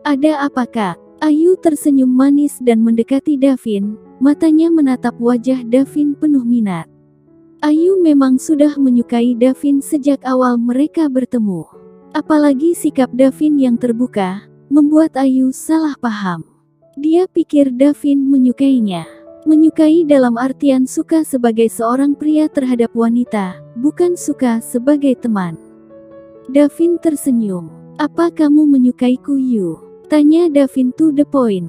Ada apa, Kak? Ayu tersenyum manis dan mendekati Davin, matanya menatap wajah Davin penuh minat. Ayu memang sudah menyukai Davin sejak awal mereka bertemu. Apalagi sikap Davin yang terbuka, membuat Ayu salah paham. Dia pikir Davin menyukainya. Menyukai dalam artian suka sebagai seorang pria terhadap wanita, bukan suka sebagai teman. Davin tersenyum. Apa kamu menyukaiku, Yu? Tanya Davin to the point.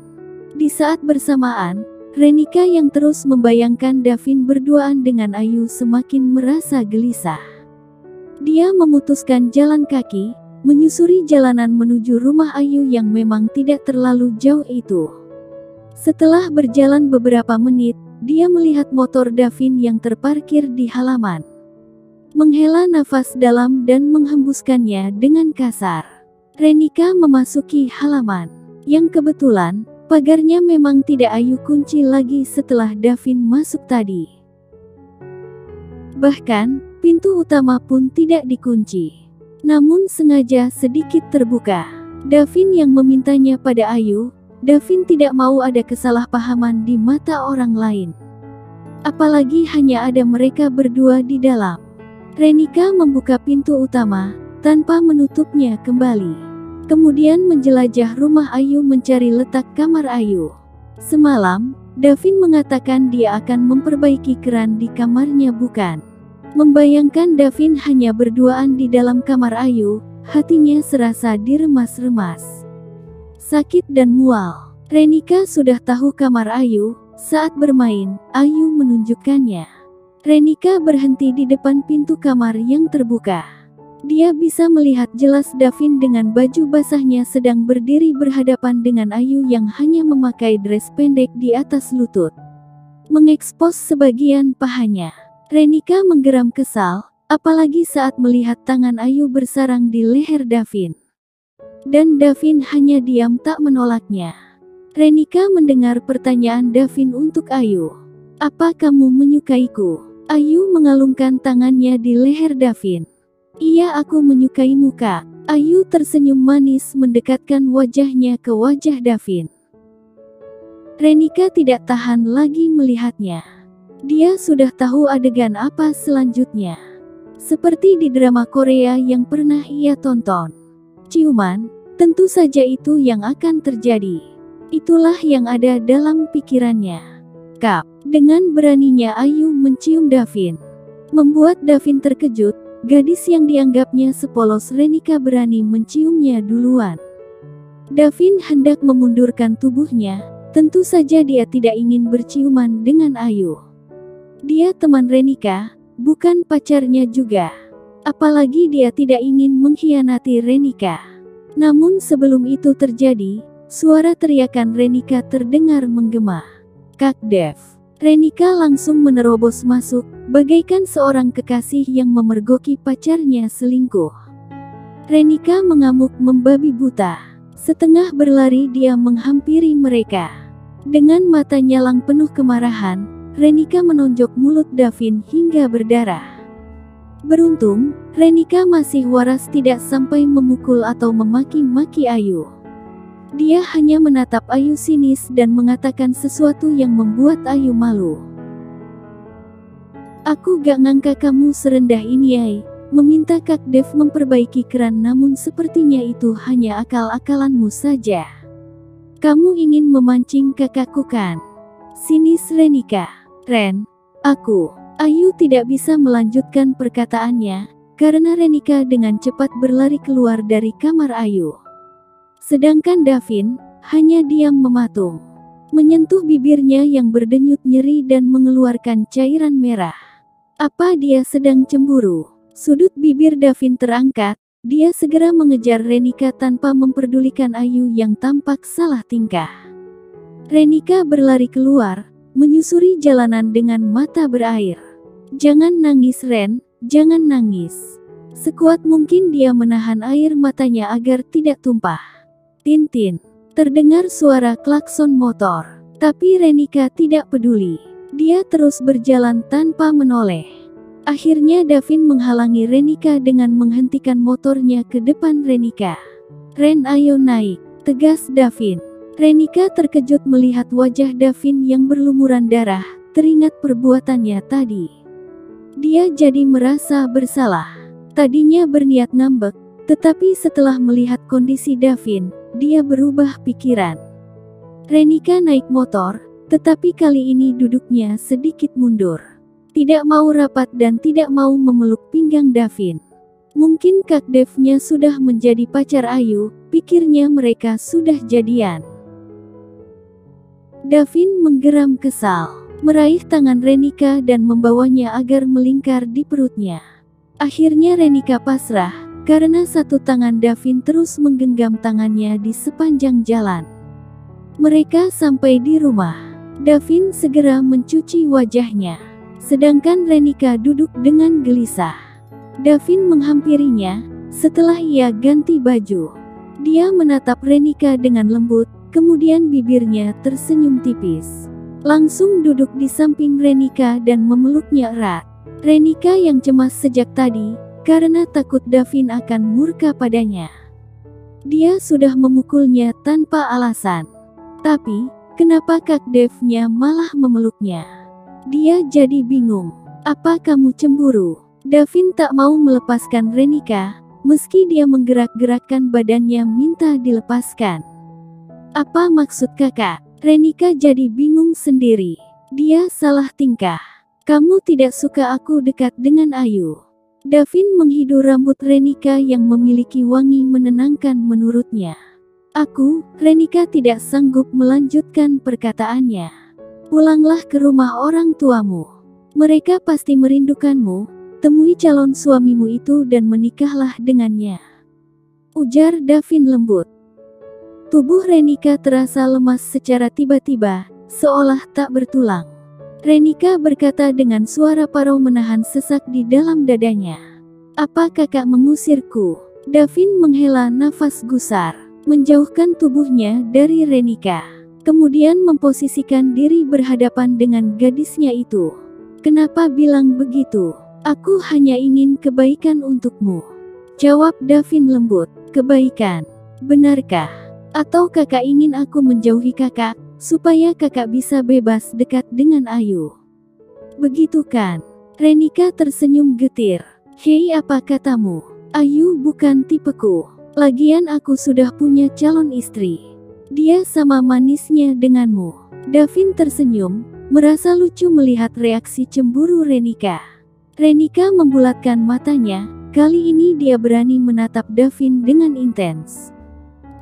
Di saat bersamaan, Renika yang terus membayangkan Davin berduaan dengan Ayu semakin merasa gelisah. Dia memutuskan jalan kaki, menyusuri jalanan menuju rumah Ayu yang memang tidak terlalu jauh itu. Setelah berjalan beberapa menit, dia melihat motor Davin yang terparkir di halaman. Menghela nafas dalam dan menghembuskannya dengan kasar. Renika memasuki halaman, yang kebetulan, pagarnya memang tidak Ayu kunci lagi setelah Davin masuk tadi. Bahkan, pintu utama pun tidak dikunci. Namun sengaja sedikit terbuka. Davin yang memintanya pada Ayu, Davin tidak mau ada kesalahpahaman di mata orang lain. Apalagi hanya ada mereka berdua di dalam. Renika membuka pintu utama, tanpa menutupnya kembali. Kemudian menjelajah rumah Ayu mencari letak kamar Ayu. Semalam, Davin mengatakan dia akan memperbaiki keran di kamarnya bukan. Membayangkan Davin hanya berduaan di dalam kamar Ayu, hatinya serasa diremas-remas. Sakit dan mual. Renika sudah tahu kamar Ayu, saat bermain, Ayu menunjukkannya. Renika berhenti di depan pintu kamar yang terbuka. Dia bisa melihat jelas Davin dengan baju basahnya sedang berdiri berhadapan dengan Ayu yang hanya memakai dress pendek di atas lutut. Mengekspos sebagian pahanya. Renika menggeram kesal, apalagi saat melihat tangan Ayu bersarang di leher Davin. Dan Davin hanya diam tak menolaknya. Renika mendengar pertanyaan Davin untuk Ayu. Apa kamu menyukaiku? Ayu mengalungkan tangannya di leher Davin. Iya, aku menyukaimu, Kak. Ayu tersenyum manis mendekatkan wajahnya ke wajah Davin. Renika tidak tahan lagi melihatnya. Dia sudah tahu adegan apa selanjutnya. Seperti di drama Korea yang pernah ia tonton. Ciuman, tentu saja itu yang akan terjadi. Itulah yang ada dalam pikirannya. Kak, dengan beraninya Ayu mencium Davin. Membuat Davin terkejut. Gadis yang dianggapnya sepolos Renika berani menciumnya duluan. Davin hendak memundurkan tubuhnya, tentu saja dia tidak ingin berciuman dengan Ayu. Dia teman Renika, bukan pacarnya juga. Apalagi dia tidak ingin mengkhianati Renika. Namun sebelum itu terjadi, suara teriakan Renika terdengar menggema. Kak Dev. Renika langsung menerobos masuk, bagaikan seorang kekasih yang memergoki pacarnya selingkuh. Renika mengamuk membabi buta. Setengah berlari dia menghampiri mereka. Dengan mata nyalang penuh kemarahan, Renika menonjok mulut Davin hingga berdarah. Beruntung, Renika masih waras tidak sampai memukul atau memaki-maki Ayu. Dia hanya menatap Ayu sinis dan mengatakan sesuatu yang membuat Ayu malu. Aku gak ngangka kamu serendah ini, Ai. Meminta Kak Dev memperbaiki keran, namun sepertinya itu hanya akal-akalanmu saja. Kamu ingin memancing kakakku kan? Sinis Renika. Ren, aku. Ayu tidak bisa melanjutkan perkataannya, karena Renika dengan cepat berlari keluar dari kamar Ayu. Sedangkan Davin hanya diam mematung, menyentuh bibirnya yang berdenyut nyeri dan mengeluarkan cairan merah. Apa dia sedang cemburu? Sudut bibir Davin terangkat, dia segera mengejar Renika tanpa memperdulikan Ayu yang tampak salah tingkah. Renika berlari keluar, menyusuri jalanan dengan mata berair. Jangan nangis, Ren, jangan nangis. Sekuat mungkin dia menahan air matanya agar tidak tumpah. Tintin. Terdengar suara klakson motor. Tapi Renika tidak peduli. Dia terus berjalan tanpa menoleh. Akhirnya Davin menghalangi Renika dengan menghentikan motornya ke depan Renika. Ren, ayo naik. tegas Davin. Renika terkejut melihat wajah Davin yang berlumuran darah, teringat perbuatannya tadi. Dia jadi merasa bersalah. Tadinya berniat ngambek, tetapi setelah melihat kondisi Davin, dia berubah pikiran. Renika naik motor, tetapi kali ini duduknya sedikit mundur. Tidak mau rapat dan tidak mau memeluk pinggang Davin. Mungkin Kak Dev-nya sudah menjadi pacar Ayu, pikirnya mereka sudah jadian. Davin menggeram kesal, meraih tangan Renika dan membawanya agar melingkar di perutnya. Akhirnya Renika pasrah, karena satu tangan Davin terus menggenggam tangannya di sepanjang jalan. Mereka sampai di rumah. Davin segera mencuci wajahnya, sedangkan Renika duduk dengan gelisah. Davin menghampirinya, setelah ia ganti baju. Dia menatap Renika dengan lembut, kemudian bibirnya tersenyum tipis. Langsung duduk di samping Renika dan memeluknya erat. Renika yang cemas sejak tadi, karena takut Davin akan murka padanya. Dia sudah memukulnya tanpa alasan. Tapi, kenapa Kak Dev-nya malah memeluknya? Dia jadi bingung. Apa kamu cemburu? Davin tak mau melepaskan Renika, meski dia menggerak-gerakkan badannya minta dilepaskan. Apa maksud kakak? Renika jadi bingung sendiri. Dia salah tingkah. Kamu tidak suka aku dekat dengan Ayu. Davin menghidu rambut Renika yang memiliki wangi menenangkan menurutnya. Renika tidak sanggup melanjutkan perkataannya. Pulanglah ke rumah orang tuamu. Mereka pasti merindukanmu. Temui calon suamimu itu dan menikahlah dengannya. Ujar Davin lembut. Tubuh Renika terasa lemas secara tiba-tiba, seolah tak bertulang. Renika berkata dengan suara parau menahan sesak di dalam dadanya. Apa kakak mengusirku? Davin menghela nafas gusar, menjauhkan tubuhnya dari Renika. Kemudian memposisikan diri berhadapan dengan gadisnya itu. Kenapa bilang begitu? Aku hanya ingin kebaikan untukmu. Jawab Davin lembut. Kebaikan? Benarkah? Atau kakak ingin aku menjauhi kakak, supaya kakak bisa bebas dekat dengan Ayu? Begitu kan? Renika tersenyum getir. Hei, apa katamu? Ayu bukan tipeku. Lagian aku sudah punya calon istri. Dia sama manisnya denganmu. Davin tersenyum, merasa lucu melihat reaksi cemburu Renika. Renika membulatkan matanya, kali ini dia berani menatap Davin dengan intens.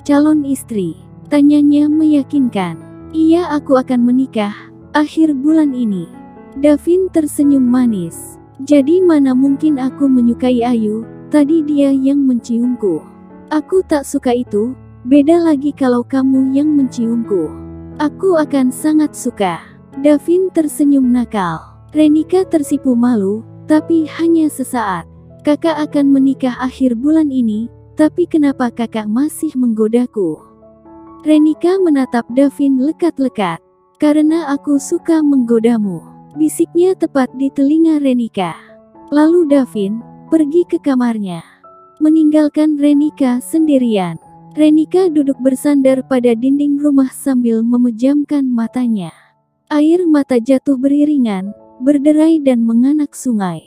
Calon istri? Tanyanya meyakinkan. Iya, aku akan menikah, akhir bulan ini. Davin tersenyum manis. Jadi mana mungkin aku menyukai Ayu, tadi dia yang menciumku. Aku tak suka itu, beda lagi kalau kamu yang menciumku. Aku akan sangat suka. Davin tersenyum nakal. Renika tersipu malu, tapi hanya sesaat. Kakak akan menikah akhir bulan ini, tapi kenapa kakak masih menggodaku? Renika menatap Davin lekat-lekat. Karena aku suka menggodamu, bisiknya tepat di telinga Renika. Lalu Davin pergi ke kamarnya, meninggalkan Renika sendirian. Renika duduk bersandar pada dinding rumah sambil memejamkan matanya. Air mata jatuh beriringan, berderai dan menganak sungai.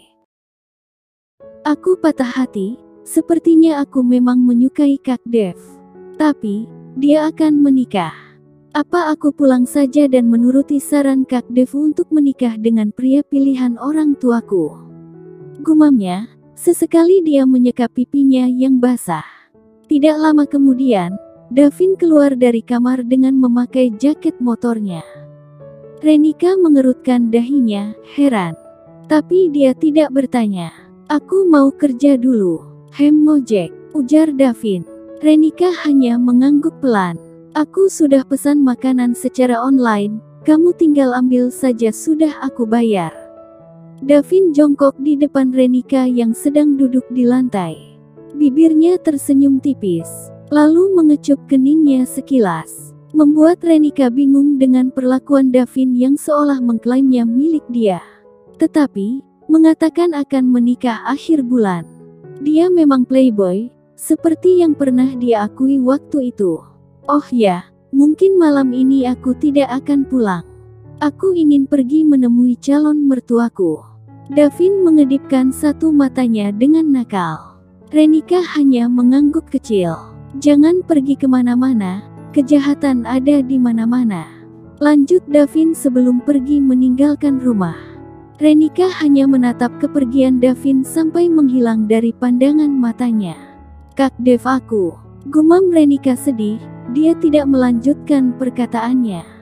Aku patah hati, sepertinya aku memang menyukai Kak Dev. Tapi, dia akan menikah. Apa aku pulang saja dan menuruti saran Kak Dev untuk menikah dengan pria pilihan orang tuaku? Gumamnya, sesekali dia menyeka pipinya yang basah. Tidak lama kemudian, Davin keluar dari kamar dengan memakai jaket motornya. Renika mengerutkan dahinya, heran. Tapi dia tidak bertanya. Aku mau kerja dulu. Ngojek, ujar Davin. Renika hanya mengangguk pelan. Aku sudah pesan makanan secara online, kamu tinggal ambil saja, sudah aku bayar. Davin jongkok di depan Renika yang sedang duduk di lantai. Bibirnya tersenyum tipis, lalu mengecup keningnya sekilas. Membuat Renika bingung dengan perlakuan Davin yang seolah mengklaimnya milik dia. Tetapi, mengatakan akan menikah akhir bulan. Dia memang playboy, seperti yang pernah dia akui waktu itu. Oh ya, mungkin malam ini aku tidak akan pulang. Aku ingin pergi menemui calon mertuaku. Davin mengedipkan satu matanya dengan nakal. Renika hanya mengangguk kecil. Jangan pergi kemana-mana, kejahatan ada di mana-mana. Lanjut Davin sebelum pergi meninggalkan rumah. Renika hanya menatap kepergian Davin sampai menghilang dari pandangan matanya. Kak Dev aku, gumam Renika sedih, dia tidak melanjutkan perkataannya.